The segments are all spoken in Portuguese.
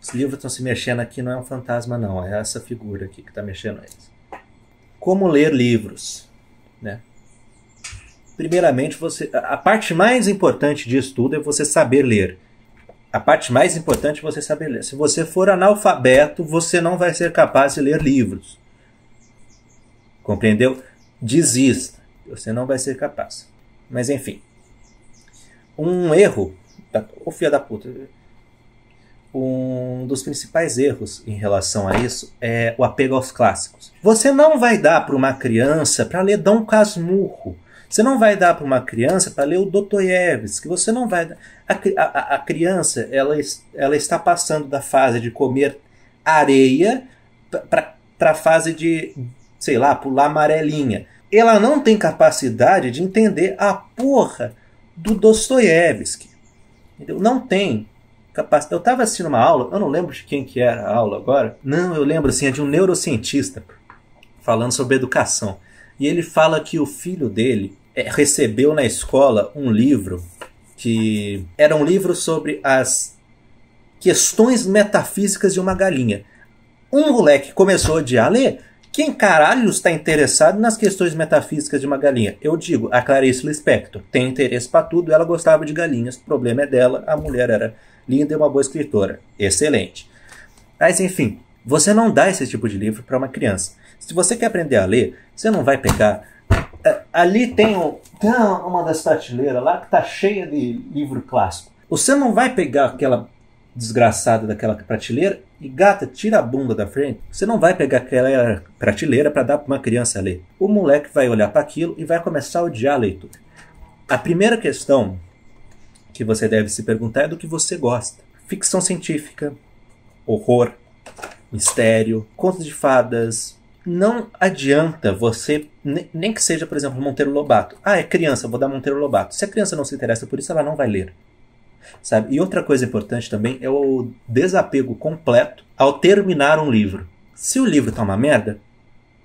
Os livros estão se mexendo aqui, não é um fantasma não, é essa figura aqui que está mexendo eles. Como ler livros, né? Primeiramente, a parte mais importante disso tudo é você saber ler. A parte mais importante é você saber ler. Se você for analfabeto, você não vai ser capaz de ler livros. Compreendeu? Desista. Você não vai ser capaz. Mas enfim. Um erro... Ô filho da puta... Um dos principais erros em relação a isso é o apego aos clássicos. Você não vai dar para uma criança para ler Dom Casmurro. Você não vai dar para uma criança para ler o Dostoiévski. Você não vai dar. A criança ela está passando da fase de comer areia para a fase de, sei lá, pular amarelinha. Ela não tem capacidade de entender a porra do Dostoiévski. Entendeu? Não tem. Eu estava assistindo uma aula, eu não lembro de quem que era a aula agora. Não, eu lembro assim, é de um neurocientista falando sobre educação. E ele fala que o filho dele recebeu na escola um livro que era um livro sobre as questões metafísicas de uma galinha. Um moleque começou a odiar ler. Quem caralho está interessado nas questões metafísicas de uma galinha? Eu digo, a Clarice Lispector tem interesse para tudo, ela gostava de galinhas, o problema é dela, a mulher era linda e uma boa escritora. Excelente. Mas enfim, você não dá esse tipo de livro para uma criança. Se você quer aprender a ler, você não vai pegar... Ali tem uma das prateleiras lá que está cheia de livro clássico. Você não vai pegar aquela desgraçada daquela prateleira e, gata, tira a bunda da frente. Você não vai pegar aquela prateleira para dar para uma criança ler. O moleque vai olhar para aquilo e vai começar a odiar a leitura. A primeira questão que você deve se perguntar é do que você gosta. Ficção científica, horror, mistério, contos de fadas. Não adianta você, nem que seja, por exemplo, Monteiro Lobato. Ah, é criança, vou dar Monteiro Lobato. Se a criança não se interessa por isso, ela não vai ler. Sabe? E outra coisa importante também é o desapego completo ao terminar um livro. Se o livro tá uma merda,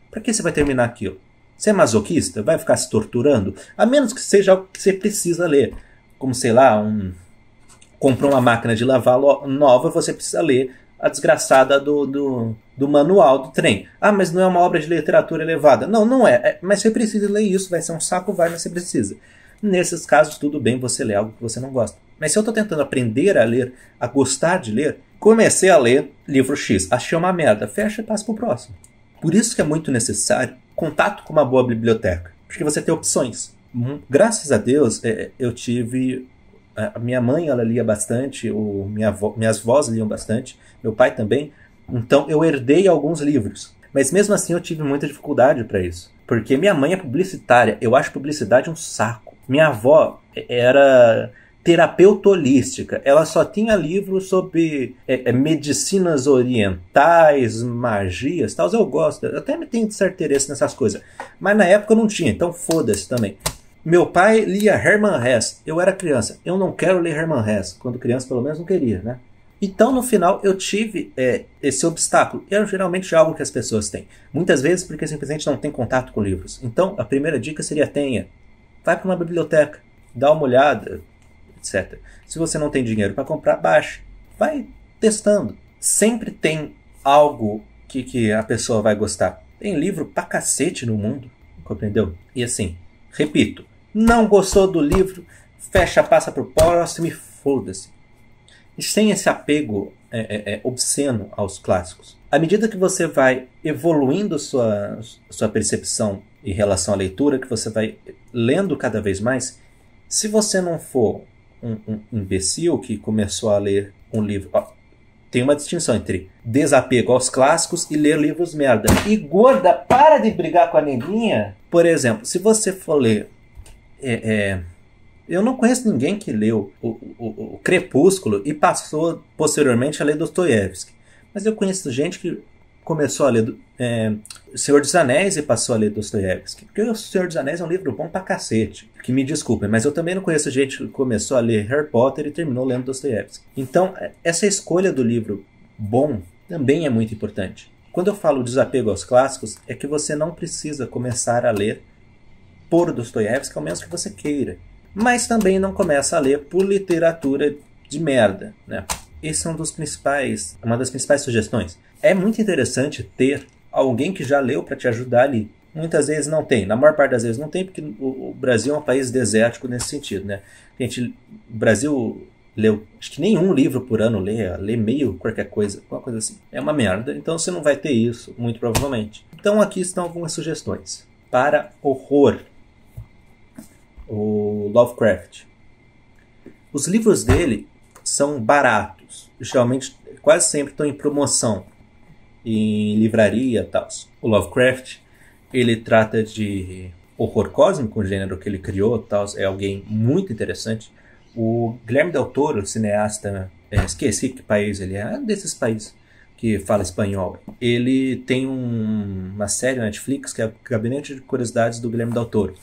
pra que você vai terminar aquilo? Você é masoquista? Vai ficar se torturando? A menos que seja algo que você precisa ler. Como, sei lá, comprou uma máquina de lavar nova, você precisa ler a desgraçada do manual do trem. Ah, mas não é uma obra de literatura elevada. Não, não é. Mas você precisa ler isso. Vai ser um saco, vai, mas você precisa. Nesses casos, tudo bem você ler algo que você não gosta. Mas se eu estou tentando aprender a ler, a gostar de ler, comecei a ler livro X. Achei uma merda. Fecha e passa para o próximo. Por isso que é muito necessário contato com uma boa biblioteca. Porque você tem opções. Graças a Deus, eu tive... A minha mãe, ela lia bastante, minhas avós liam bastante, meu pai também. Então eu herdei alguns livros. Mas mesmo assim eu tive muita dificuldade para isso. Porque minha mãe é publicitária, eu acho publicidade um saco. Minha avó era terapeuta holística, ela só tinha livros sobre medicinas orientais, magias, tal. Eu gosto, eu até tenho certo interesse nessas coisas. Mas na época eu não tinha, então foda-se também. Meu pai lia Hermann Hesse. Eu era criança. Eu não quero ler Hermann Hesse. Quando criança, pelo menos, não queria, né? Então, no final, eu tive esse obstáculo. É geralmente algo que as pessoas têm. Muitas vezes porque simplesmente não tem contato com livros. Então, a primeira dica seria tenha. Vai para uma biblioteca. Dá uma olhada, etc. Se você não tem dinheiro para comprar, baixe. Vai testando. Sempre tem algo que a pessoa vai gostar. Tem livro pra cacete no mundo. Compreendeu? E assim, repito. Não gostou do livro, fecha, passa pro próximo e foda-se. E sem esse apego obsceno aos clássicos. À medida que você vai evoluindo sua percepção em relação à leitura, que você vai lendo cada vez mais, se você não for um imbecil que começou a ler um livro... Ó, tem uma distinção entre desapego aos clássicos e ler livros merda. E gorda, para de brigar com a neguinha. Por exemplo, se você for ler... eu não conheço ninguém que leu o Crepúsculo e passou posteriormente a ler Dostoiévski. Mas eu conheço gente que começou a ler O Senhor dos Anéis e passou a ler Dostoiévski. Porque O Senhor dos Anéis é um livro bom pra cacete. Que me desculpem, mas eu também não conheço gente que começou a ler Harry Potter e terminou lendo Dostoiévski. Então, essa escolha do livro bom também é muito importante. Quando eu falo desapego aos clássicos, é que você não precisa começar a ler por Dostoiévski, ao menos que você queira. Mas também não começa a ler por literatura de merda, né? esse é uma das principais sugestões. É muito interessante ter alguém que já leu para te ajudar ali. Muitas vezes não tem, na maior parte das vezes não tem, porque o Brasil é um país desértico nesse sentido, né? O Brasil leu, acho que nenhum livro por ano lê meio qualquer coisa, alguma coisa assim. É uma merda, então você não vai ter isso, muito provavelmente. Então aqui estão algumas sugestões. Para horror, o Lovecraft. Os livros dele são baratos, geralmente quase sempre estão em promoção, em livraria e tal. O Lovecraft, ele trata de horror cósmico, o gênero que ele criou, tal, é alguém muito interessante. O Guilherme Del Toro, cineasta, esqueci que país ele é desses países que fala espanhol. Ele tem uma série na Netflix que é o Gabinete de Curiosidades do Guilherme Del Toro.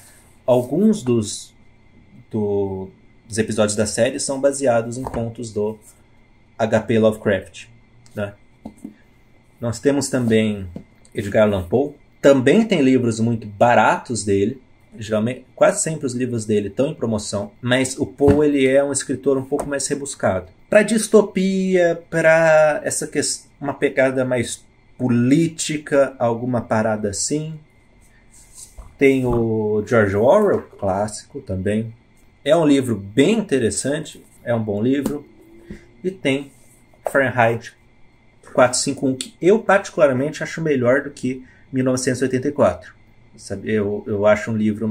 Alguns dos episódios da série são baseados em contos do H.P. Lovecraft, né? Nós temos também Edgar Allan Poe. Também tem livros muito baratos dele. Geralmente, quase sempre os livros dele estão em promoção. Mas o Poe, ele é um escritor um pouco mais rebuscado. Para distopia, para uma pegada mais política, alguma parada assim. Tem o George Orwell, clássico também. É um livro bem interessante, é um bom livro. E tem Fahrenheit 451, que eu particularmente acho melhor do que 1984. Sabe? Eu acho um livro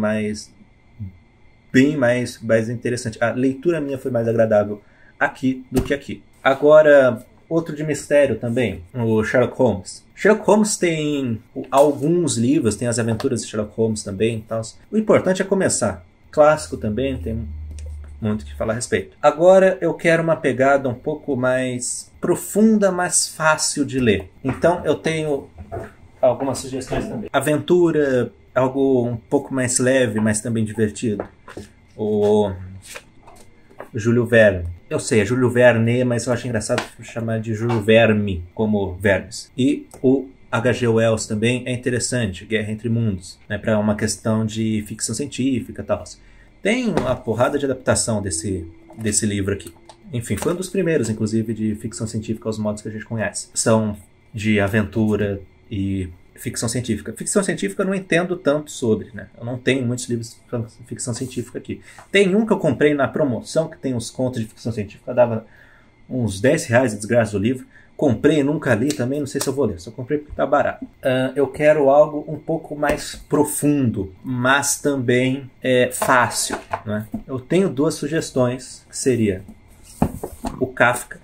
bem mais interessante. A leitura minha foi mais agradável aqui do que aqui. Agora, outro de mistério também, o Sherlock Holmes. Sherlock Holmes tem alguns livros, tem as aventuras de Sherlock Holmes também. Então, o importante é começar. Clássico também, tem muito o que falar a respeito. Agora eu quero uma pegada um pouco mais profunda, mais fácil de ler. Então eu tenho algumas sugestões também. Aventura, algo um pouco mais leve, mas também divertido. O Júlio Verne. Eu sei, é Júlio Verne, mas eu acho engraçado chamar de Júlio Verme, como Vermes. E o H.G. Wells também é interessante, Guerra Entre Mundos, né, para uma questão de ficção científica e tal. Tem uma porrada de adaptação desse livro aqui. Enfim, foi um dos primeiros, inclusive, de ficção científica aos modos que a gente conhece. São de aventura e ficção científica. Ficção científica eu não entendo tanto sobre, né? Eu não tenho muitos livros de ficção científica aqui. Tem um que eu comprei na promoção, que tem uns contos de ficção científica, dava uns R$10 de desgraça do livro. Comprei, nunca li também, não sei se eu vou ler. Só comprei porque tá barato. Eu quero algo um pouco mais profundo, mas também fácil, né? Eu tenho duas sugestões, que seria o Kafka.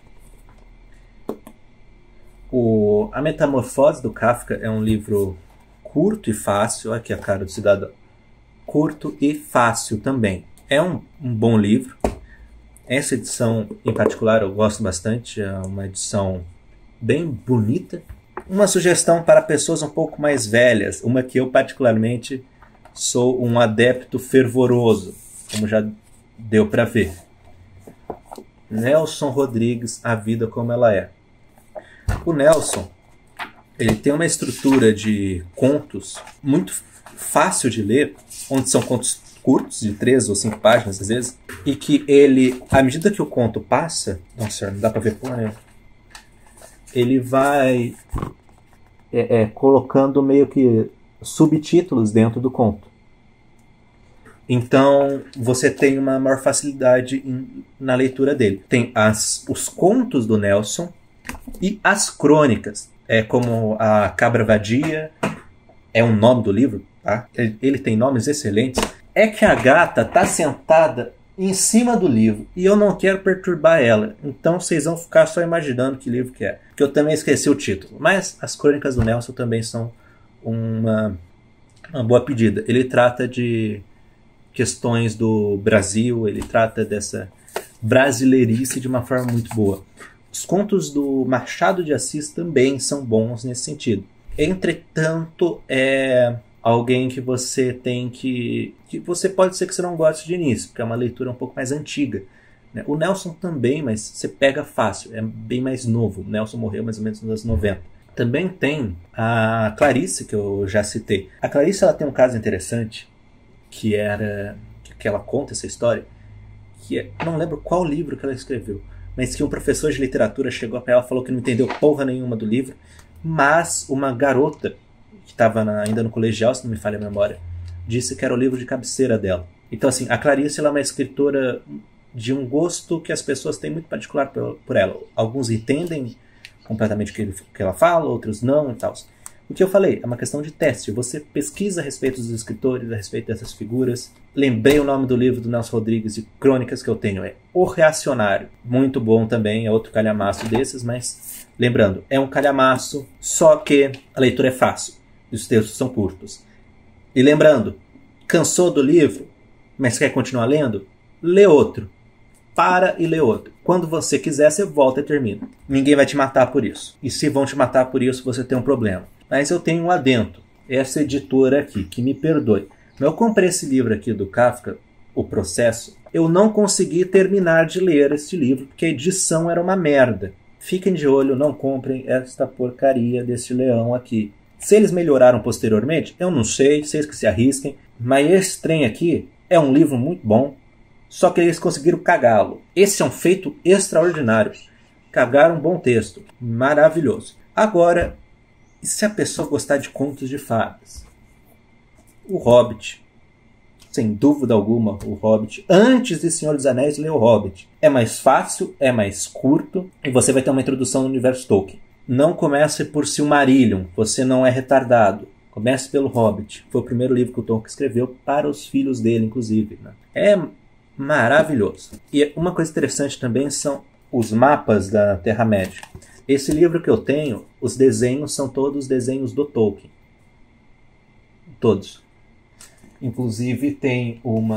A Metamorfose do Kafka é um livro curto e fácil. Olha aqui a cara do cidadão. Curto e fácil também. É um bom livro. Essa edição em particular eu gosto bastante. É uma edição bem bonita. Uma sugestão para pessoas um pouco mais velhas. Uma que eu particularmente sou um adepto fervoroso, como já deu para ver. Nelson Rodrigues, A Vida Como Ela É. O Nelson, ele tem uma estrutura de contos muito fácil de ler, onde são contos curtos, de 3 ou 5 páginas às vezes, e que ele, à medida que o conto passa, nossa, não dá pra ver porra, né? Ele vai colocando meio que subtítulos dentro do conto. Então você tem uma maior facilidade na leitura dele. Tem os contos do Nelson e as crônicas, como a Cabra Vadia, é um nome do livro, tá? Ele tem nomes excelentes. É que a gata tá sentada em cima do livro e eu não quero perturbar ela, então vocês vão ficar só imaginando que livro que é, porque eu também esqueci o título. Mas as crônicas do Nelson também são uma boa pedida. Ele trata de questões do Brasil, ele trata dessa brasileirice de uma forma muito boa. Os contos do Machado de Assis também são bons nesse sentido. Entretanto, é alguém que você tem que você pode ser que você não goste de início, porque é uma leitura um pouco mais antiga, né? O Nelson também, mas você pega fácil, é bem mais novo. O Nelson morreu mais ou menos nos anos 90. Também tem a Clarice, que eu já citei. A Clarice, ela tem um caso interessante, que ela conta essa história, não lembro qual livro que ela escreveu, mas que um professor de literatura chegou para ela e falou que não entendeu porra nenhuma do livro, mas uma garota que estava ainda no colegial, se não me falha a memória, disse que era o livro de cabeceira dela. Então, assim, a Clarice ela é uma escritora de um gosto que as pessoas têm muito particular por ela. Alguns entendem completamente o que ela fala, outros não e tal. O que eu falei é uma questão de teste. Você pesquisa a respeito dos escritores, a respeito dessas figuras. Lembrei o nome do livro do Nelson Rodrigues de crônicas que eu tenho. É O Reacionário. Muito bom também, é outro calhamaço desses, mas lembrando, é um calhamaço, só que a leitura é fácil e os textos são curtos. E lembrando, cansou do livro, mas quer continuar lendo? Lê outro. Para e lê outro. Quando você quiser, você volta e termina. Ninguém vai te matar por isso. E se vão te matar por isso, você tem um problema. Mas eu tenho um adendo. Essa editora aqui, que me perdoe. Eu comprei esse livro aqui do Kafka, O Processo. Eu não consegui terminar de ler este livro, porque a edição era uma merda. Fiquem de olho, não comprem esta porcaria desse leão aqui. Se eles melhoraram posteriormente, eu não sei, vocês que se arrisquem. Mas esse trem aqui é um livro muito bom. Só que eles conseguiram cagá-lo. Esse é um feito extraordinário. Cagaram um bom texto. Maravilhoso. Agora, e se a pessoa gostar de contos de fadas? O Hobbit. Sem dúvida alguma, o Hobbit. Antes de Senhor dos Anéis, lê o Hobbit. É mais fácil, é mais curto. E você vai ter uma introdução no universo Tolkien. Não comece por Silmarillion. Você não é retardado. Comece pelo Hobbit. Foi o primeiro livro que o Tolkien escreveu para os filhos dele, inclusive. Né? É maravilhoso. E uma coisa interessante também são os mapas da Terra-média. Esse livro que eu tenho, os desenhos são todos desenhos do Tolkien. Todos. Inclusive tem um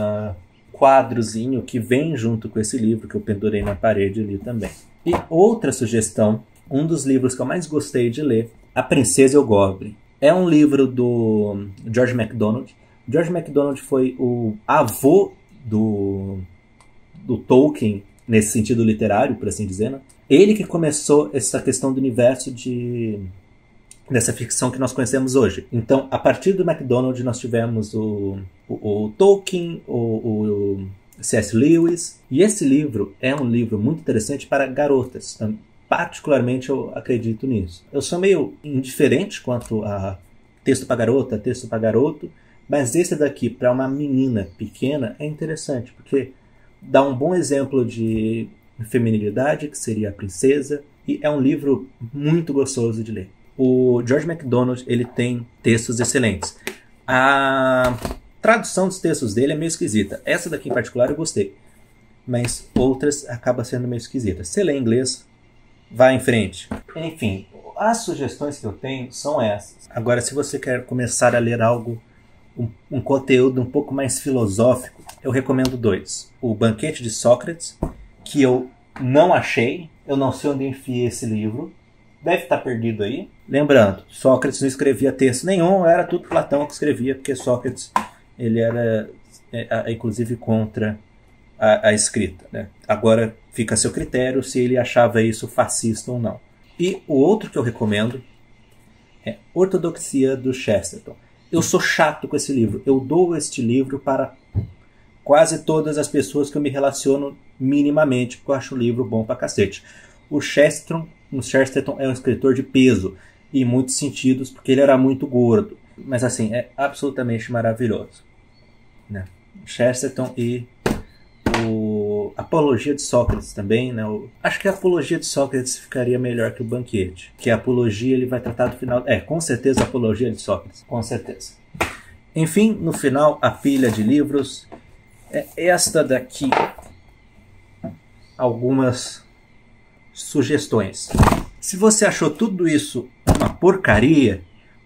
quadrozinho que vem junto com esse livro que eu pendurei na parede ali também. E outra sugestão, um dos livros que eu mais gostei de ler, A Princesa e o Goblin. É um livro do George MacDonald. George MacDonald foi o avô do Tolkien, nesse sentido literário, por assim dizer, né? Ele que começou essa questão do universo dessa ficção que nós conhecemos hoje. Então, a partir do MacDonald, nós tivemos o Tolkien, o C.S. Lewis, e esse livro é um livro muito interessante para garotas. Particularmente, eu acredito nisso. Eu sou meio indiferente quanto a texto para garota, texto para garoto, mas esse daqui, para uma menina pequena, é interessante, porque dá um bom exemplo de feminilidade, que seria a princesa, e é um livro muito gostoso de ler. O George MacDonald, ele tem textos excelentes. A tradução dos textos dele é meio esquisita. Essa daqui em particular eu gostei, mas outras acabam sendo meio esquisitas. Se lê inglês, vá em frente. Enfim, as sugestões que eu tenho são essas. Agora, se você quer começar a ler algo, um conteúdo um pouco mais filosófico, eu recomendo dois. O Banquete de Sócrates, que eu não achei, eu não sei onde enfiei esse livro, deve estar perdido aí. Lembrando, Sócrates não escrevia texto nenhum, era tudo Platão que escrevia, porque Sócrates ele era inclusive contra a escrita. Né? Agora fica a seu critério se ele achava isso fascista ou não. E o outro que eu recomendo é Ortodoxia do Chesterton. Eu sou chato com esse livro. Eu dou este livro para quase todas as pessoas que eu me relaciono minimamente, porque eu acho o livro bom pra cacete. O Chesterton é um escritor de peso, em muitos sentidos, porque ele era muito gordo. Mas assim, é absolutamente maravilhoso. Né? Chesterton e o Apologia de Sócrates também. Né? Acho que a Apologia de Sócrates ficaria melhor que o Banquete. Que a Apologia ele vai tratar do final... com certeza a Apologia de Sócrates. Com certeza. Enfim, no final, a pilha de livros... esta daqui, algumas sugestões. Se você achou tudo isso uma porcaria,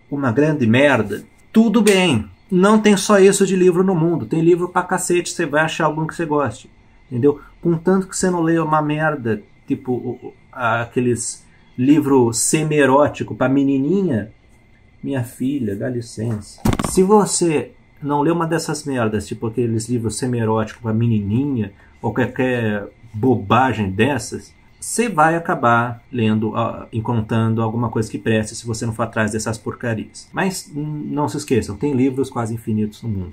uma grande merda, tudo bem. Não tem só isso de livro no mundo. Tem livro pra cacete, você vai achar algum que você goste. Entendeu? Contanto que você não leia uma merda, tipo aqueles livros semi-erótico pra menininha, minha filha, dá licença. Se você não lê uma dessas merdas, tipo aqueles livros semi-eróticos pra menininha, ou qualquer bobagem dessas, você vai acabar lendo, encontrando alguma coisa que preste se você não for atrás dessas porcarias. Mas não se esqueçam, tem livros quase infinitos no mundo.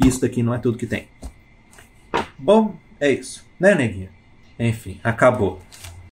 Isso daqui não é tudo que tem. Bom, é isso. Né, neguinha? Enfim, acabou.